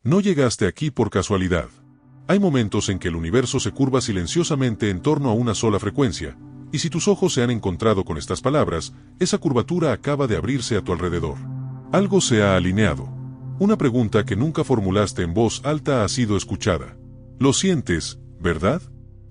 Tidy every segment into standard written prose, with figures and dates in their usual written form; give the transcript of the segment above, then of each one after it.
No llegaste aquí por casualidad. Hay momentos en que el universo se curva silenciosamente en torno a una sola frecuencia, y si tus ojos se han encontrado con estas palabras, esa curvatura acaba de abrirse a tu alrededor. Algo se ha alineado. Una pregunta que nunca formulaste en voz alta ha sido escuchada. Lo sientes, ¿verdad?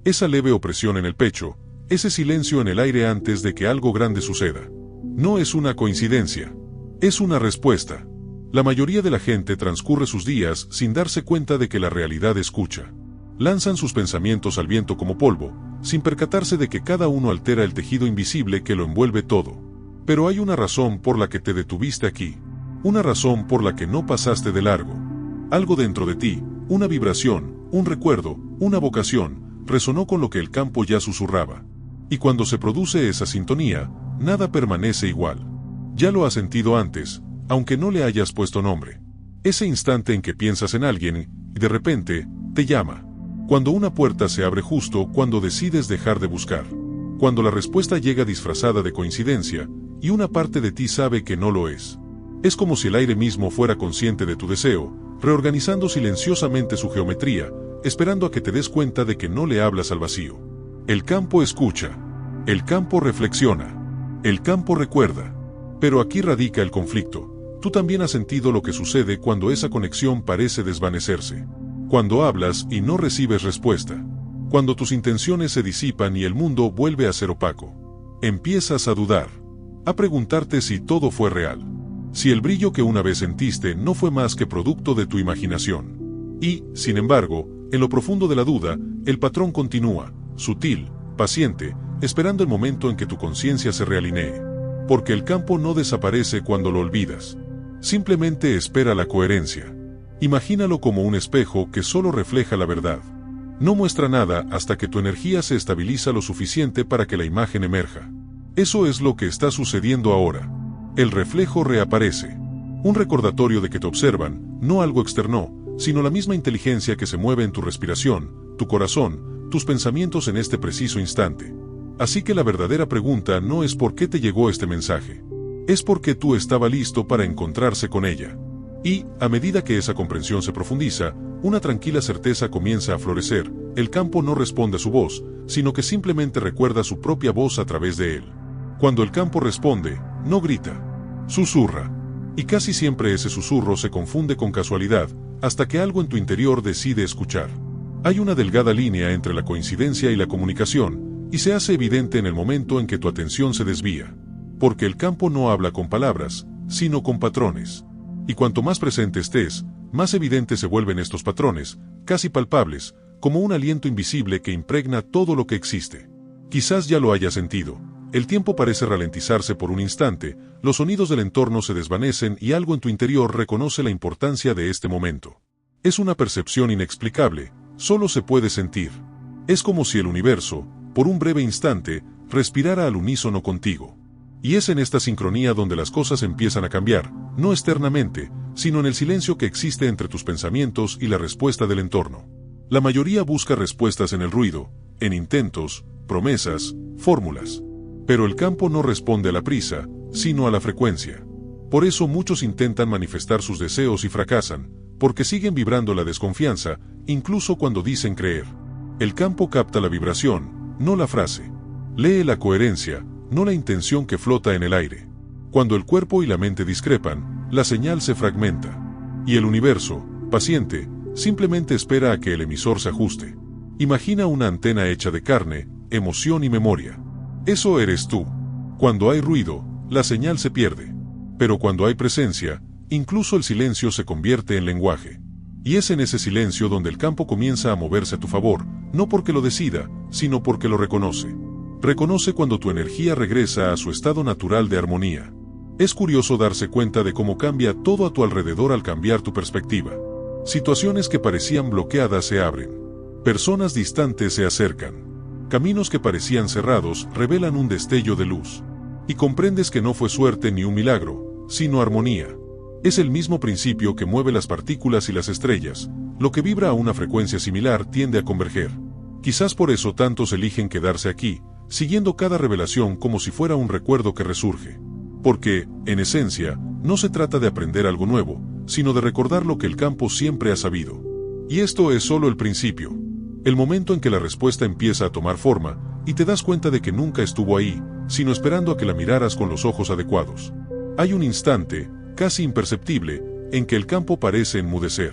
Esa leve opresión en el pecho, ese silencio en el aire antes de que algo grande suceda. No es una coincidencia. Es una respuesta. La mayoría de la gente transcurre sus días sin darse cuenta de que la realidad escucha. Lanzan sus pensamientos al viento como polvo, sin percatarse de que cada uno altera el tejido invisible que lo envuelve todo. Pero hay una razón por la que te detuviste aquí. Una razón por la que no pasaste de largo. Algo dentro de ti, una vibración, un recuerdo, una vocación, resonó con lo que el campo ya susurraba. Y cuando se produce esa sintonía, nada permanece igual. Ya lo has sentido antes, aunque no le hayas puesto nombre. Ese instante en que piensas en alguien, y de repente, te llama. Cuando una puerta se abre justo cuando decides dejar de buscar. Cuando la respuesta llega disfrazada de coincidencia, y una parte de ti sabe que no lo es. Es como si el aire mismo fuera consciente de tu deseo, reorganizando silenciosamente su geometría, esperando a que te des cuenta de que no le hablas al vacío. El campo escucha. El campo reflexiona. El campo recuerda. Pero aquí radica el conflicto. Tú también has sentido lo que sucede cuando esa conexión parece desvanecerse. Cuando hablas y no recibes respuesta. Cuando tus intenciones se disipan y el mundo vuelve a ser opaco. Empiezas a dudar. A preguntarte si todo fue real. Si el brillo que una vez sentiste no fue más que producto de tu imaginación. Y, sin embargo, en lo profundo de la duda, el patrón continúa, sutil, paciente, esperando el momento en que tu conciencia se realinee. Porque el campo no desaparece cuando lo olvidas. Simplemente espera la coherencia. Imagínalo como un espejo que solo refleja la verdad. No muestra nada hasta que tu energía se estabiliza lo suficiente para que la imagen emerja. Eso es lo que está sucediendo ahora. El reflejo reaparece. Un recordatorio de que te observan, no algo externo, sino la misma inteligencia que se mueve en tu respiración, tu corazón, tus pensamientos en este preciso instante. Así que la verdadera pregunta no es por qué te llegó este mensaje. Es porque tú estabas listo para encontrarse con ella. Y, a medida que esa comprensión se profundiza, una tranquila certeza comienza a florecer. El campo no responde a su voz, sino que simplemente recuerda su propia voz a través de él. Cuando el campo responde, no grita, susurra. Y casi siempre ese susurro se confunde con casualidad, hasta que algo en tu interior decide escuchar. Hay una delgada línea entre la coincidencia y la comunicación, y se hace evidente en el momento en que tu atención se desvía. Porque el campo no habla con palabras, sino con patrones. Y cuanto más presente estés, más evidentes se vuelven estos patrones, casi palpables, como un aliento invisible que impregna todo lo que existe. Quizás ya lo hayas sentido. El tiempo parece ralentizarse por un instante, los sonidos del entorno se desvanecen y algo en tu interior reconoce la importancia de este momento. Es una percepción inexplicable, solo se puede sentir. Es como si el universo, por un breve instante, respirara al unísono contigo. Y es en esta sincronía donde las cosas empiezan a cambiar, no externamente, sino en el silencio que existe entre tus pensamientos y la respuesta del entorno. La mayoría busca respuestas en el ruido, en intentos, promesas, fórmulas. Pero el campo no responde a la prisa, sino a la frecuencia. Por eso muchos intentan manifestar sus deseos y fracasan, porque siguen vibrando la desconfianza, incluso cuando dicen creer. El campo capta la vibración, no la frase. Lee la coherencia, no la intención que flota en el aire. Cuando el cuerpo y la mente discrepan, la señal se fragmenta. Y el universo, paciente, simplemente espera a que el emisor se ajuste. Imagina una antena hecha de carne, emoción y memoria. Eso eres tú. Cuando hay ruido, la señal se pierde. Pero cuando hay presencia, incluso el silencio se convierte en lenguaje. Y es en ese silencio donde el campo comienza a moverse a tu favor, no porque lo decida, sino porque lo reconoce. Reconoce cuando tu energía regresa a su estado natural de armonía. Es curioso darse cuenta de cómo cambia todo a tu alrededor al cambiar tu perspectiva. Situaciones que parecían bloqueadas se abren. Personas distantes se acercan. Caminos que parecían cerrados revelan un destello de luz. Y comprendes que no fue suerte ni un milagro, sino armonía. Es el mismo principio que mueve las partículas y las estrellas. Lo que vibra a una frecuencia similar tiende a converger. Quizás por eso tantos eligen quedarse aquí, siguiendo cada revelación como si fuera un recuerdo que resurge. Porque, en esencia, no se trata de aprender algo nuevo, sino de recordar lo que el campo siempre ha sabido. Y esto es solo el principio. El momento en que la respuesta empieza a tomar forma, y te das cuenta de que nunca estuvo ahí, sino esperando a que la miraras con los ojos adecuados. Hay un instante, casi imperceptible, en que el campo parece enmudecer.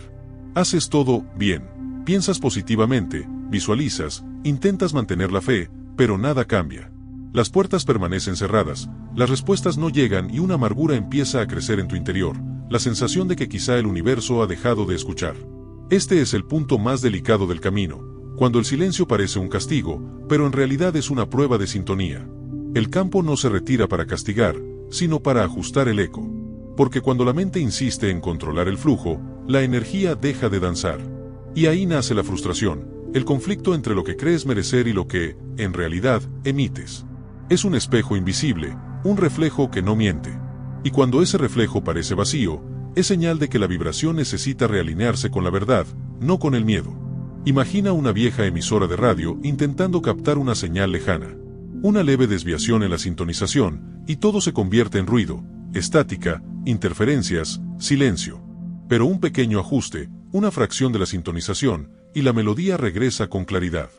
Haces todo bien. Piensas positivamente, visualizas, intentas mantener la fe, pero nada cambia. Las puertas permanecen cerradas, las respuestas no llegan y una amargura empieza a crecer en tu interior, la sensación de que quizá el universo ha dejado de escuchar. Este es el punto más delicado del camino, cuando el silencio parece un castigo, pero en realidad es una prueba de sintonía. El campo no se retira para castigar, sino para ajustar el eco. Porque cuando la mente insiste en controlar el flujo, la energía deja de danzar. Y ahí nace la frustración, el conflicto entre lo que crees merecer y lo que, en realidad, emites. Es un espejo invisible, un reflejo que no miente. Y cuando ese reflejo parece vacío, es señal de que la vibración necesita realinearse con la verdad, no con el miedo. Imagina una vieja emisora de radio intentando captar una señal lejana. Una leve desviación en la sintonización, y todo se convierte en ruido, estática, interferencias, silencio. Pero un pequeño ajuste, una fracción de la sintonización, y la melodía regresa con claridad.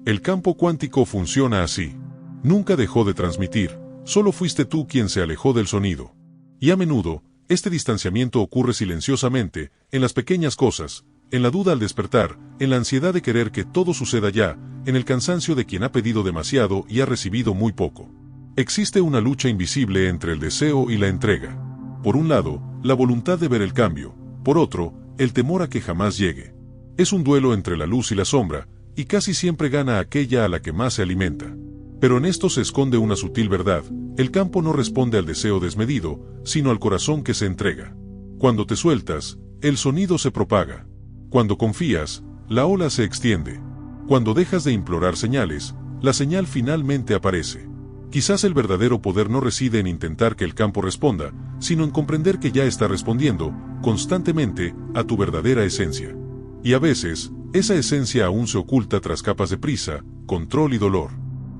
El campo cuántico funciona así. Nunca dejó de transmitir, solo fuiste tú quien se alejó del sonido. Y a menudo, este distanciamiento ocurre silenciosamente, en las pequeñas cosas, en la duda al despertar, en la ansiedad de querer que todo suceda ya, en el cansancio de quien ha pedido demasiado y ha recibido muy poco. Existe una lucha invisible entre el deseo y la entrega. Por un lado, la voluntad de ver el cambio, por otro, el temor a que jamás llegue. Es un duelo entre la luz y la sombra, y casi siempre gana aquella a la que más se alimenta. Pero en esto se esconde una sutil verdad: el campo no responde al deseo desmedido, sino al corazón que se entrega. Cuando te sueltas, el sonido se propaga. Cuando confías, la ola se extiende. Cuando dejas de implorar señales, la señal finalmente aparece. Quizás el verdadero poder no reside en intentar que el campo responda, sino en comprender que ya está respondiendo, constantemente, a tu verdadera esencia. Y a veces, esa esencia aún se oculta tras capas de prisa, control y dolor.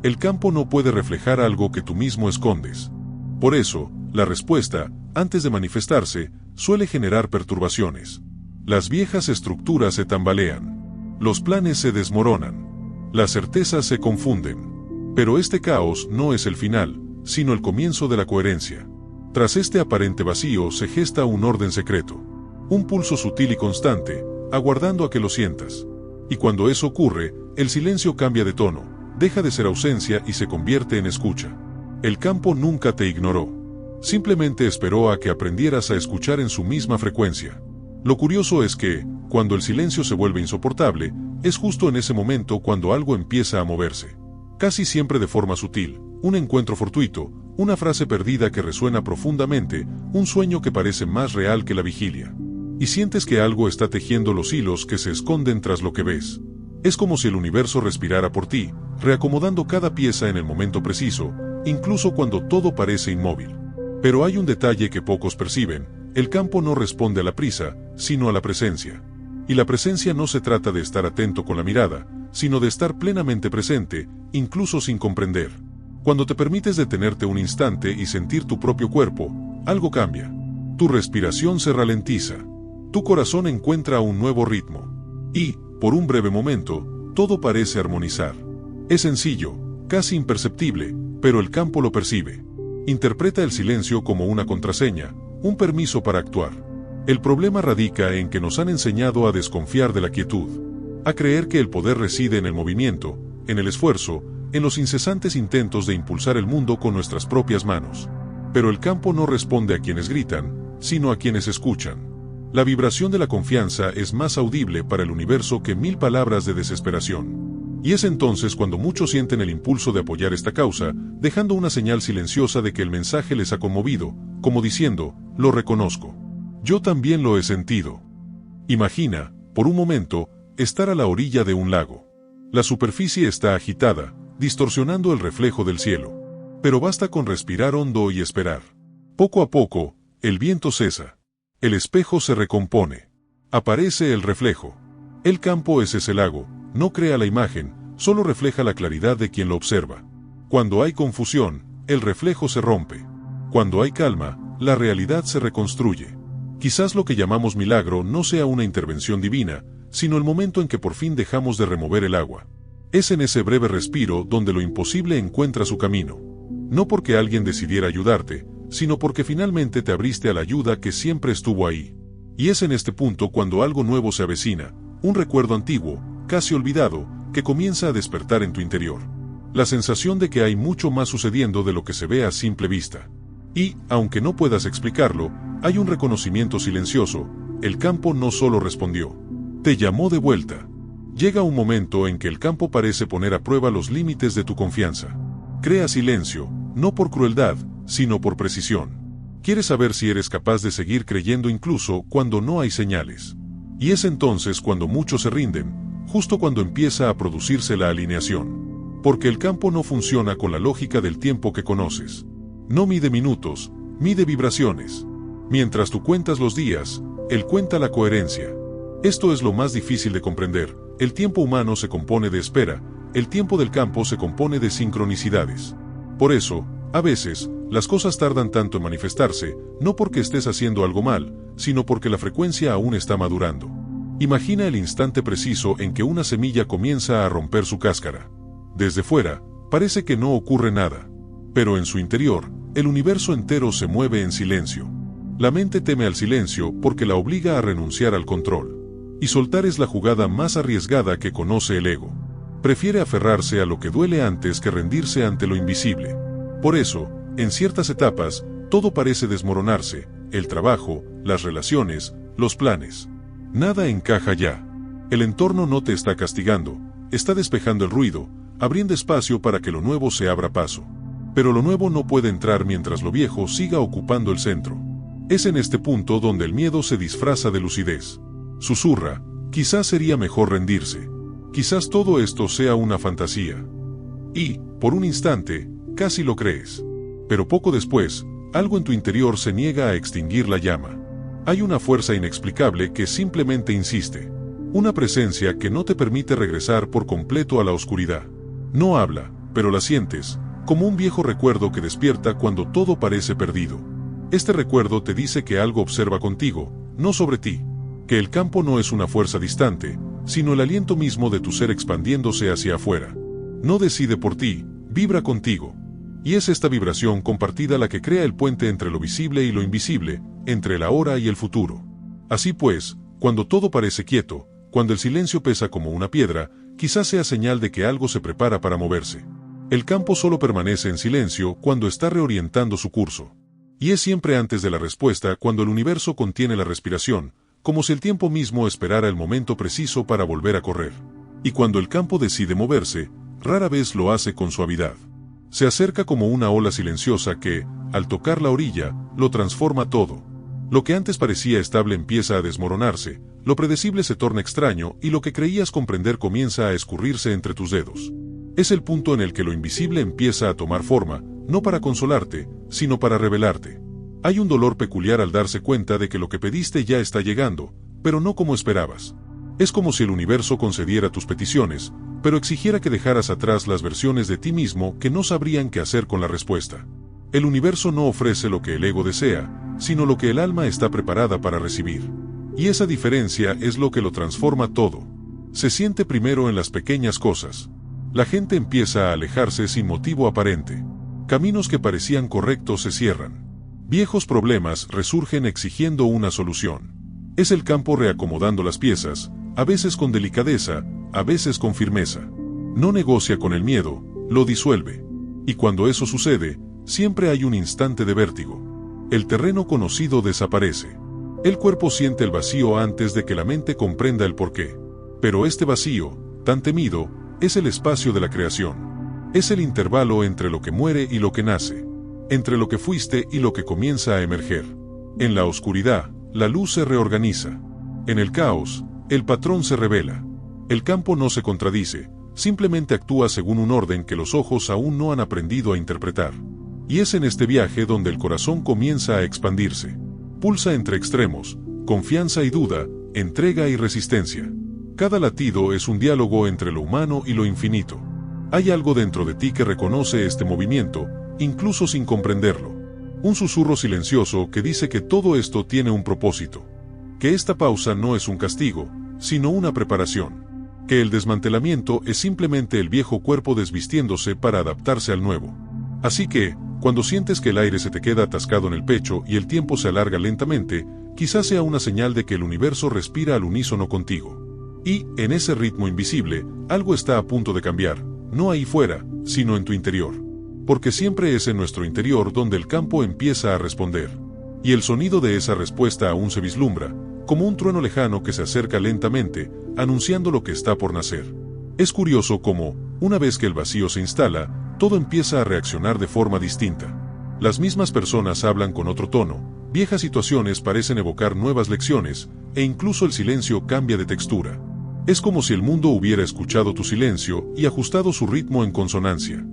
El campo no puede reflejar algo que tú mismo escondes. Por eso, la respuesta, antes de manifestarse, suele generar perturbaciones. Las viejas estructuras se tambalean. Los planes se desmoronan. Las certezas se confunden. Pero este caos no es el final, sino el comienzo de la coherencia. Tras este aparente vacío se gesta un orden secreto. Un pulso sutil y constante, aguardando a que lo sientas. Y cuando eso ocurre, el silencio cambia de tono, deja de ser ausencia y se convierte en escucha. El campo nunca te ignoró. Simplemente esperó a que aprendieras a escuchar en su misma frecuencia. Lo curioso es que, cuando el silencio se vuelve insoportable, es justo en ese momento cuando algo empieza a moverse. Casi siempre de forma sutil, un encuentro fortuito, una frase perdida que resuena profundamente, un sueño que parece más real que la vigilia. Y sientes que algo está tejiendo los hilos que se esconden tras lo que ves. Es como si el universo respirara por ti, reacomodando cada pieza en el momento preciso, incluso cuando todo parece inmóvil. Pero hay un detalle que pocos perciben: el campo no responde a la prisa, sino a la presencia. Y la presencia no se trata de estar atento con la mirada, sino de estar plenamente presente, incluso sin comprender. Cuando te permites detenerte un instante y sentir tu propio cuerpo, algo cambia. Tu respiración se ralentiza. Tu corazón encuentra un nuevo ritmo. Y, por un breve momento, todo parece armonizar. Es sencillo, casi imperceptible, pero el campo lo percibe. Interpreta el silencio como una contraseña, un permiso para actuar. El problema radica en que nos han enseñado a desconfiar de la quietud, a creer que el poder reside en el movimiento, en el esfuerzo, en los incesantes intentos de impulsar el mundo con nuestras propias manos. Pero el campo no responde a quienes gritan, sino a quienes escuchan. La vibración de la confianza es más audible para el universo que 1000 palabras de desesperación. Y es entonces cuando muchos sienten el impulso de apoyar esta causa, dejando una señal silenciosa de que el mensaje les ha conmovido, como diciendo: lo reconozco. Yo también lo he sentido. Imagina, por un momento, estar a la orilla de un lago. La superficie está agitada, distorsionando el reflejo del cielo. Pero basta con respirar hondo y esperar. Poco a poco, el viento cesa. El espejo se recompone. Aparece el reflejo. El campo es ese lago, no crea la imagen, solo refleja la claridad de quien lo observa. Cuando hay confusión, el reflejo se rompe. Cuando hay calma, la realidad se reconstruye. Quizás lo que llamamos milagro no sea una intervención divina, sino el momento en que por fin dejamos de remover el agua. Es en ese breve respiro donde lo imposible encuentra su camino. No porque alguien decidiera ayudarte, sino porque finalmente te abriste a la ayuda que siempre estuvo ahí. Y es en este punto cuando algo nuevo se avecina, un recuerdo antiguo, casi olvidado, que comienza a despertar en tu interior. La sensación de que hay mucho más sucediendo de lo que se ve a simple vista. Y, aunque no puedas explicarlo, hay un reconocimiento silencioso. El campo no solo respondió, te llamó de vuelta. Llega un momento en que el campo parece poner a prueba los límites de tu confianza. Crea silencio, no por crueldad, sino por precisión. Quiere saber si eres capaz de seguir creyendo incluso cuando no hay señales. Y es entonces cuando muchos se rinden, justo cuando empieza a producirse la alineación. Porque el campo no funciona con la lógica del tiempo que conoces. No mide minutos, mide vibraciones. Mientras tú cuentas los días, él cuenta la coherencia. Esto es lo más difícil de comprender. El tiempo humano se compone de espera, el tiempo del campo se compone de sincronicidades. Por eso, a veces, las cosas tardan tanto en manifestarse, no porque estés haciendo algo mal, sino porque la frecuencia aún está madurando. Imagina el instante preciso en que una semilla comienza a romper su cáscara. Desde fuera, parece que no ocurre nada. Pero en su interior, el universo entero se mueve en silencio. La mente teme al silencio porque la obliga a renunciar al control. Y soltar es la jugada más arriesgada que conoce el ego. Prefiere aferrarse a lo que duele antes que rendirse ante lo invisible. Por eso, en ciertas etapas, todo parece desmoronarse, el trabajo, las relaciones, los planes. Nada encaja ya. El entorno no te está castigando, está despejando el ruido, abriendo espacio para que lo nuevo se abra paso. Pero lo nuevo no puede entrar mientras lo viejo siga ocupando el centro. Es en este punto donde el miedo se disfraza de lucidez. Susurra, quizás sería mejor rendirse. Quizás todo esto sea una fantasía. Y, por un instante, casi lo crees. Pero poco después, algo en tu interior se niega a extinguir la llama. Hay una fuerza inexplicable que simplemente insiste. Una presencia que no te permite regresar por completo a la oscuridad. No habla, pero la sientes, como un viejo recuerdo que despierta cuando todo parece perdido. Este recuerdo te dice que algo observa contigo, no sobre ti. Que el campo no es una fuerza distante, sino el aliento mismo de tu ser expandiéndose hacia afuera. No decide por ti, vibra contigo. Y es esta vibración compartida la que crea el puente entre lo visible y lo invisible, entre el ahora y el futuro. Así pues, cuando todo parece quieto, cuando el silencio pesa como una piedra, quizás sea señal de que algo se prepara para moverse. El campo solo permanece en silencio cuando está reorientando su curso. Y es siempre antes de la respuesta cuando el universo contiene la respiración, como si el tiempo mismo esperara el momento preciso para volver a correr. Y cuando el campo decide moverse, rara vez lo hace con suavidad. Se acerca como una ola silenciosa que, al tocar la orilla, lo transforma todo. Lo que antes parecía estable empieza a desmoronarse, lo predecible se torna extraño y lo que creías comprender comienza a escurrirse entre tus dedos. Es el punto en el que lo invisible empieza a tomar forma, no para consolarte, sino para revelarte. Hay un dolor peculiar al darse cuenta de que lo que pediste ya está llegando, pero no como esperabas. Es como si el universo concediera tus peticiones, pero exigiera que dejaras atrás las versiones de ti mismo que no sabrían qué hacer con la respuesta. El universo no ofrece lo que el ego desea, sino lo que el alma está preparada para recibir. Y esa diferencia es lo que lo transforma todo. Se siente primero en las pequeñas cosas. La gente empieza a alejarse sin motivo aparente. Caminos que parecían correctos se cierran. Viejos problemas resurgen exigiendo una solución. Es el campo reacomodando las piezas, a veces con delicadeza, a veces con firmeza. No negocia con el miedo, lo disuelve. Y cuando eso sucede, siempre hay un instante de vértigo. El terreno conocido desaparece. El cuerpo siente el vacío antes de que la mente comprenda el porqué. Pero este vacío, tan temido, es el espacio de la creación. Es el intervalo entre lo que muere y lo que nace. Entre lo que fuiste y lo que comienza a emerger. En la oscuridad, la luz se reorganiza. En el caos, el patrón se revela. El campo no se contradice, simplemente actúa según un orden que los ojos aún no han aprendido a interpretar. Y es en este viaje donde el corazón comienza a expandirse. Pulsa entre extremos, confianza y duda, entrega y resistencia. Cada latido es un diálogo entre lo humano y lo infinito. Hay algo dentro de ti que reconoce este movimiento, incluso sin comprenderlo. Un susurro silencioso que dice que todo esto tiene un propósito. Que esta pausa no es un castigo, sino una preparación. Que el desmantelamiento es simplemente el viejo cuerpo desvistiéndose para adaptarse al nuevo. Así que, cuando sientes que el aire se te queda atascado en el pecho y el tiempo se alarga lentamente, quizás sea una señal de que el universo respira al unísono contigo. Y, en ese ritmo invisible, algo está a punto de cambiar, no ahí fuera, sino en tu interior. Porque siempre es en nuestro interior donde el campo empieza a responder. Y el sonido de esa respuesta aún se vislumbra, como un trueno lejano que se acerca lentamente, anunciando lo que está por nacer. Es curioso cómo, una vez que el vacío se instala, todo empieza a reaccionar de forma distinta. Las mismas personas hablan con otro tono, viejas situaciones parecen evocar nuevas lecciones, e incluso el silencio cambia de textura. Es como si el mundo hubiera escuchado tu silencio y ajustado su ritmo en consonancia.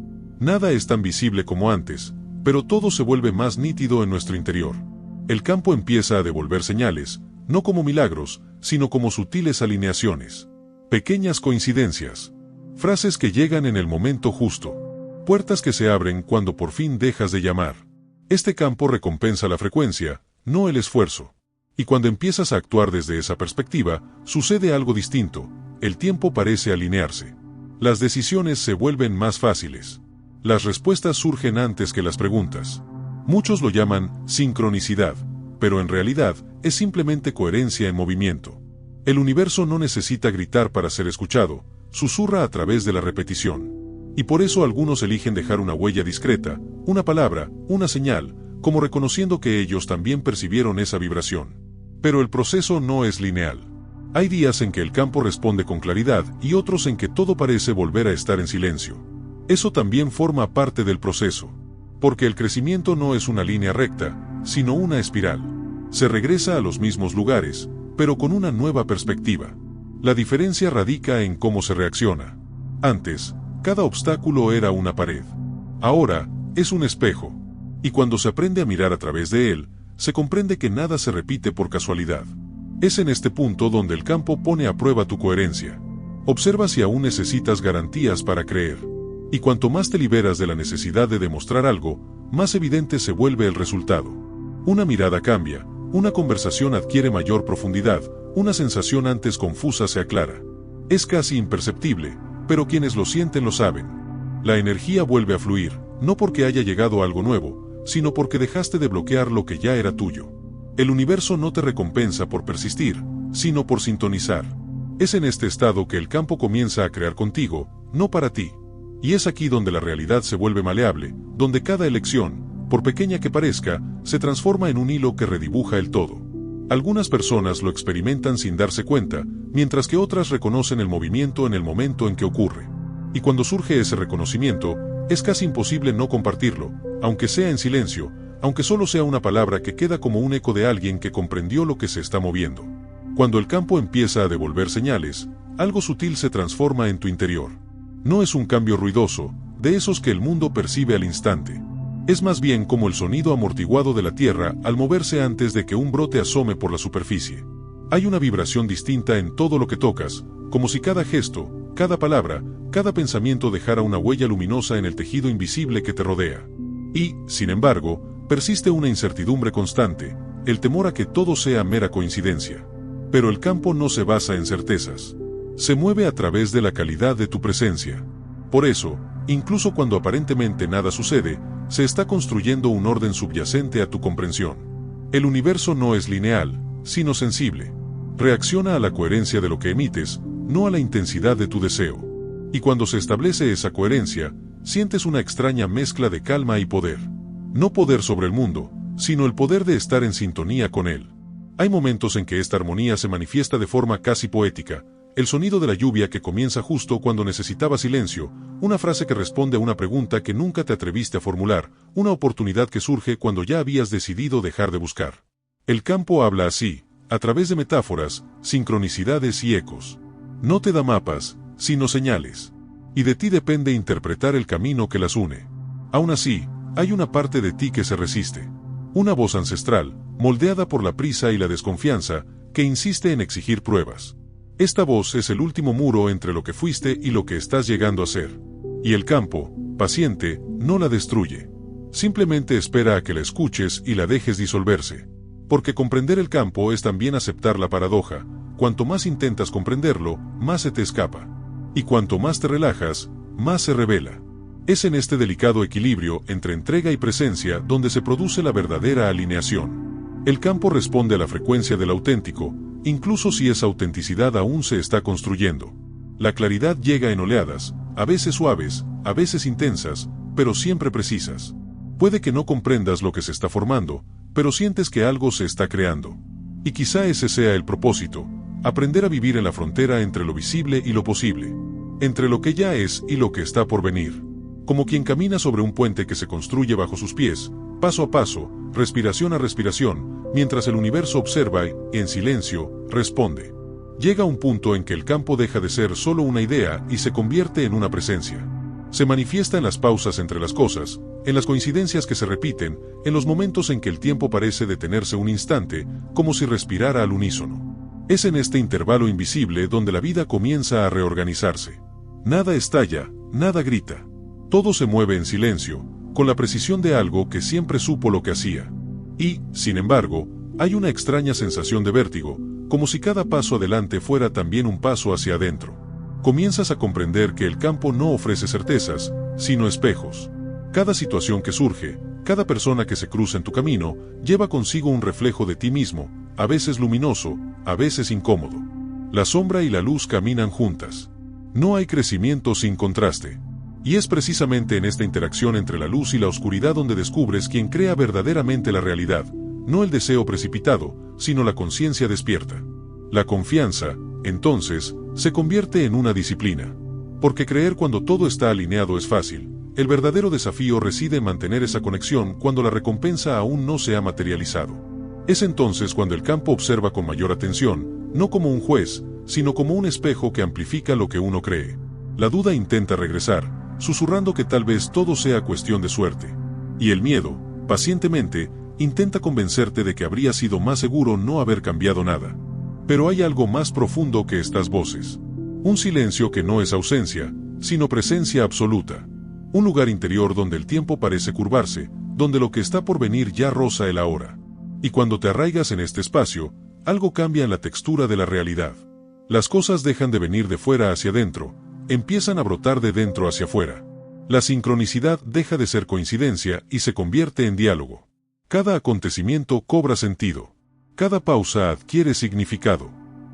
Nada es tan visible como antes, pero todo se vuelve más nítido en nuestro interior. El campo empieza a devolver señales, no como milagros, sino como sutiles alineaciones. Pequeñas coincidencias. Frases que llegan en el momento justo. Puertas que se abren cuando por fin dejas de llamar. Este campo recompensa la frecuencia, no el esfuerzo. Y cuando empiezas a actuar desde esa perspectiva, sucede algo distinto. El tiempo parece alinearse. Las decisiones se vuelven más fáciles. Las respuestas surgen antes que las preguntas. Muchos lo llaman sincronicidad, pero en realidad es simplemente coherencia en movimiento. El universo no necesita gritar para ser escuchado, susurra a través de la repetición. Y por eso algunos eligen dejar una huella discreta, una palabra, una señal, como reconociendo que ellos también percibieron esa vibración. Pero el proceso no es lineal. Hay días en que el campo responde con claridad y otros en que todo parece volver a estar en silencio. Eso también forma parte del proceso. Porque el crecimiento no es una línea recta, sino una espiral. Se regresa a los mismos lugares, pero con una nueva perspectiva. La diferencia radica en cómo se reacciona. Antes, cada obstáculo era una pared. Ahora, es un espejo. Y cuando se aprende a mirar a través de él, se comprende que nada se repite por casualidad. Es en este punto donde el campo pone a prueba tu coherencia. Observa si aún necesitas garantías para creer. Y cuanto más te liberas de la necesidad de demostrar algo, más evidente se vuelve el resultado. Una mirada cambia, una conversación adquiere mayor profundidad, una sensación antes confusa se aclara. Es casi imperceptible, pero quienes lo sienten lo saben. La energía vuelve a fluir, no porque haya llegado algo nuevo, sino porque dejaste de bloquear lo que ya era tuyo. El universo no te recompensa por persistir, sino por sintonizar. Es en este estado que el campo comienza a crear contigo, no para ti. Y es aquí donde la realidad se vuelve maleable, donde cada elección, por pequeña que parezca, se transforma en un hilo que redibuja el todo. Algunas personas lo experimentan sin darse cuenta, mientras que otras reconocen el movimiento en el momento en que ocurre. Y cuando surge ese reconocimiento, es casi imposible no compartirlo, aunque sea en silencio, aunque solo sea una palabra que queda como un eco de alguien que comprendió lo que se está moviendo. Cuando el campo empieza a devolver señales, algo sutil se transforma en tu interior. No es un cambio ruidoso, de esos que el mundo percibe al instante. Es más bien como el sonido amortiguado de la tierra al moverse antes de que un brote asome por la superficie. Hay una vibración distinta en todo lo que tocas, como si cada gesto, cada palabra, cada pensamiento dejara una huella luminosa en el tejido invisible que te rodea. Y, sin embargo, persiste una incertidumbre constante, el temor a que todo sea mera coincidencia. Pero el campo no se basa en certezas. Se mueve a través de la calidad de tu presencia. Por eso, incluso cuando aparentemente nada sucede, se está construyendo un orden subyacente a tu comprensión. El universo no es lineal, sino sensible. Reacciona a la coherencia de lo que emites, no a la intensidad de tu deseo. Y cuando se establece esa coherencia, sientes una extraña mezcla de calma y poder. No poder sobre el mundo, sino el poder de estar en sintonía con él. Hay momentos en que esta armonía se manifiesta de forma casi poética. El sonido de la lluvia que comienza justo cuando necesitaba silencio, una frase que responde a una pregunta que nunca te atreviste a formular, una oportunidad que surge cuando ya habías decidido dejar de buscar. El campo habla así, a través de metáforas, sincronicidades y ecos. No te da mapas, sino señales. Y de ti depende interpretar el camino que las une. Aún así, hay una parte de ti que se resiste. Una voz ancestral, moldeada por la prisa y la desconfianza, que insiste en exigir pruebas. Esta voz es el último muro entre lo que fuiste y lo que estás llegando a ser. Y el campo, paciente, no la destruye. Simplemente espera a que la escuches y la dejes disolverse. Porque comprender el campo es también aceptar la paradoja. Cuanto más intentas comprenderlo, más se te escapa. Y cuanto más te relajas, más se revela. Es en este delicado equilibrio entre entrega y presencia donde se produce la verdadera alineación. El campo responde a la frecuencia del auténtico, incluso si esa autenticidad aún se está construyendo. La claridad llega en oleadas, a veces suaves, a veces intensas, pero siempre precisas. Puede que no comprendas lo que se está formando, pero sientes que algo se está creando. Y quizá ese sea el propósito, aprender a vivir en la frontera entre lo visible y lo posible, entre lo que ya es y lo que está por venir. Como quien camina sobre un puente que se construye bajo sus pies, paso a paso, respiración a respiración, mientras el universo observa y, en silencio, responde. Llega un punto en que el campo deja de ser solo una idea y se convierte en una presencia. Se manifiesta en las pausas entre las cosas, en las coincidencias que se repiten, en los momentos en que el tiempo parece detenerse un instante, como si respirara al unísono. Es en este intervalo invisible donde la vida comienza a reorganizarse. Nada estalla, nada grita. Todo se mueve en silencio, con la precisión de algo que siempre supo lo que hacía. Y, sin embargo, hay una extraña sensación de vértigo, como si cada paso adelante fuera también un paso hacia adentro. Comienzas a comprender que el campo no ofrece certezas, sino espejos. Cada situación que surge, cada persona que se cruza en tu camino, lleva consigo un reflejo de ti mismo, a veces luminoso, a veces incómodo. La sombra y la luz caminan juntas. No hay crecimiento sin contraste. Y es precisamente en esta interacción entre la luz y la oscuridad donde descubres quién crea verdaderamente la realidad, no el deseo precipitado, sino la conciencia despierta. La confianza, entonces, se convierte en una disciplina. Porque creer cuando todo está alineado es fácil. El verdadero desafío reside en mantener esa conexión cuando la recompensa aún no se ha materializado. Es entonces cuando el campo observa con mayor atención, no como un juez, sino como un espejo que amplifica lo que uno cree. La duda intenta regresar, susurrando que tal vez todo sea cuestión de suerte. Y el miedo, pacientemente, intenta convencerte de que habría sido más seguro no haber cambiado nada. Pero hay algo más profundo que estas voces. Un silencio que no es ausencia, sino presencia absoluta. Un lugar interior donde el tiempo parece curvarse, donde lo que está por venir ya roza el ahora. Y cuando te arraigas en este espacio, algo cambia en la textura de la realidad. Las cosas dejan de venir de fuera hacia adentro, empiezan a brotar de dentro hacia afuera. La sincronicidad deja de ser coincidencia y se convierte en diálogo. Cada acontecimiento cobra sentido. Cada pausa adquiere significado.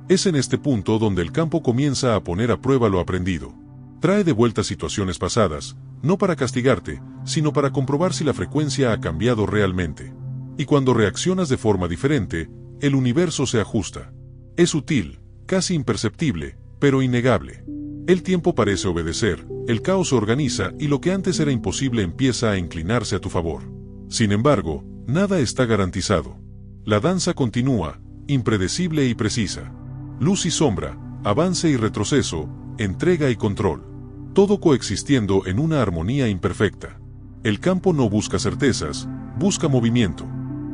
Es en este punto donde el campo comienza a poner a prueba lo aprendido. Trae de vuelta situaciones pasadas, no para castigarte, sino para comprobar si la frecuencia ha cambiado realmente. Y cuando reaccionas de forma diferente, el universo se ajusta. Es sutil, casi imperceptible, pero innegable. El tiempo parece obedecer, el caos se organiza y lo que antes era imposible empieza a inclinarse a tu favor. Sin embargo, nada está garantizado. La danza continúa, impredecible y precisa. Luz y sombra, avance y retroceso, entrega y control. Todo coexistiendo en una armonía imperfecta. El campo no busca certezas, busca movimiento.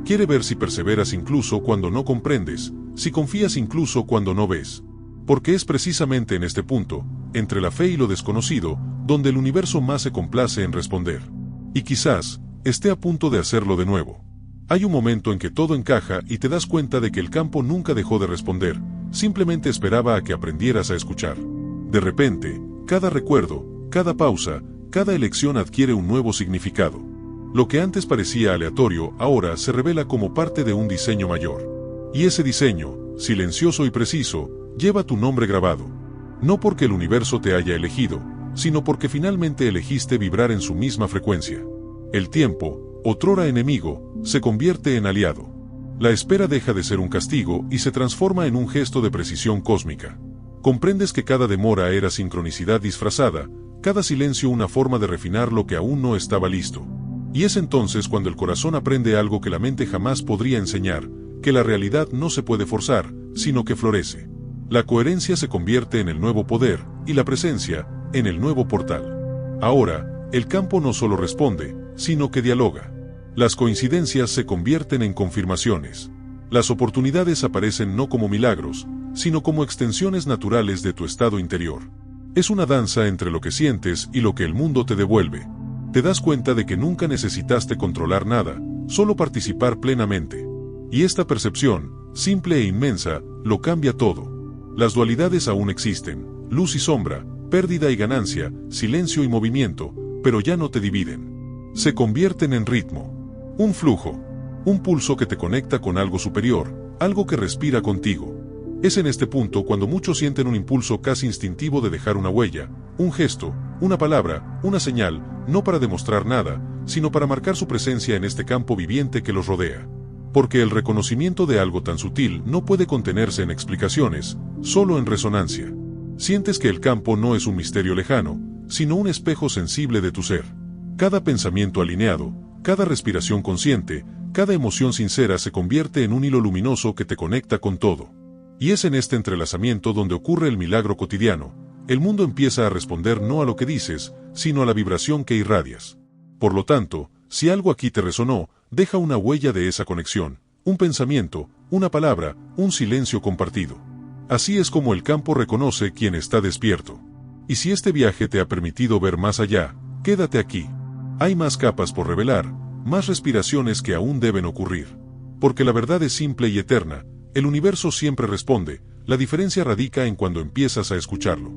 Quiere ver si perseveras incluso cuando no comprendes, si confías incluso cuando no ves. Porque es precisamente en este punto, entre la fe y lo desconocido, donde el universo más se complace en responder. Y quizás, esté a punto de hacerlo de nuevo. Hay un momento en que todo encaja y te das cuenta de que el campo nunca dejó de responder, simplemente esperaba a que aprendieras a escuchar. De repente, cada recuerdo, cada pausa, cada elección adquiere un nuevo significado. Lo que antes parecía aleatorio, ahora se revela como parte de un diseño mayor. Y ese diseño, silencioso y preciso, lleva tu nombre grabado. No porque el universo te haya elegido, sino porque finalmente elegiste vibrar en su misma frecuencia. El tiempo, otrora enemigo, se convierte en aliado. La espera deja de ser un castigo y se transforma en un gesto de precisión cósmica. Comprendes que cada demora era sincronicidad disfrazada, cada silencio una forma de refinar lo que aún no estaba listo. Y es entonces cuando el corazón aprende algo que la mente jamás podría enseñar, que la realidad no se puede forzar, sino que florece. La coherencia se convierte en el nuevo poder, y la presencia, en el nuevo portal. Ahora, el campo no solo responde, sino que dialoga. Las coincidencias se convierten en confirmaciones. Las oportunidades aparecen no como milagros, sino como extensiones naturales de tu estado interior. Es una danza entre lo que sientes y lo que el mundo te devuelve. Te das cuenta de que nunca necesitaste controlar nada, solo participar plenamente. Y esta percepción, simple e inmensa, lo cambia todo. Las dualidades aún existen, luz y sombra, pérdida y ganancia, silencio y movimiento, pero ya no te dividen. Se convierten en ritmo. Un flujo. Un pulso que te conecta con algo superior, algo que respira contigo. Es en este punto cuando muchos sienten un impulso casi instintivo de dejar una huella, un gesto, una palabra, una señal, no para demostrar nada, sino para marcar su presencia en este campo viviente que los rodea. Porque el reconocimiento de algo tan sutil no puede contenerse en explicaciones, solo en resonancia. Sientes que el campo no es un misterio lejano, sino un espejo sensible de tu ser. Cada pensamiento alineado, cada respiración consciente, cada emoción sincera se convierte en un hilo luminoso que te conecta con todo. Y es en este entrelazamiento donde ocurre el milagro cotidiano. El mundo empieza a responder no a lo que dices, sino a la vibración que irradias. Por lo tanto, si algo aquí te resonó, deja una huella de esa conexión, un pensamiento, una palabra, un silencio compartido. Así es como el campo reconoce quien está despierto. Y si este viaje te ha permitido ver más allá, quédate aquí. Hay más capas por revelar, más respiraciones que aún deben ocurrir. Porque la verdad es simple y eterna, el universo siempre responde, la diferencia radica en cuando empiezas a escucharlo.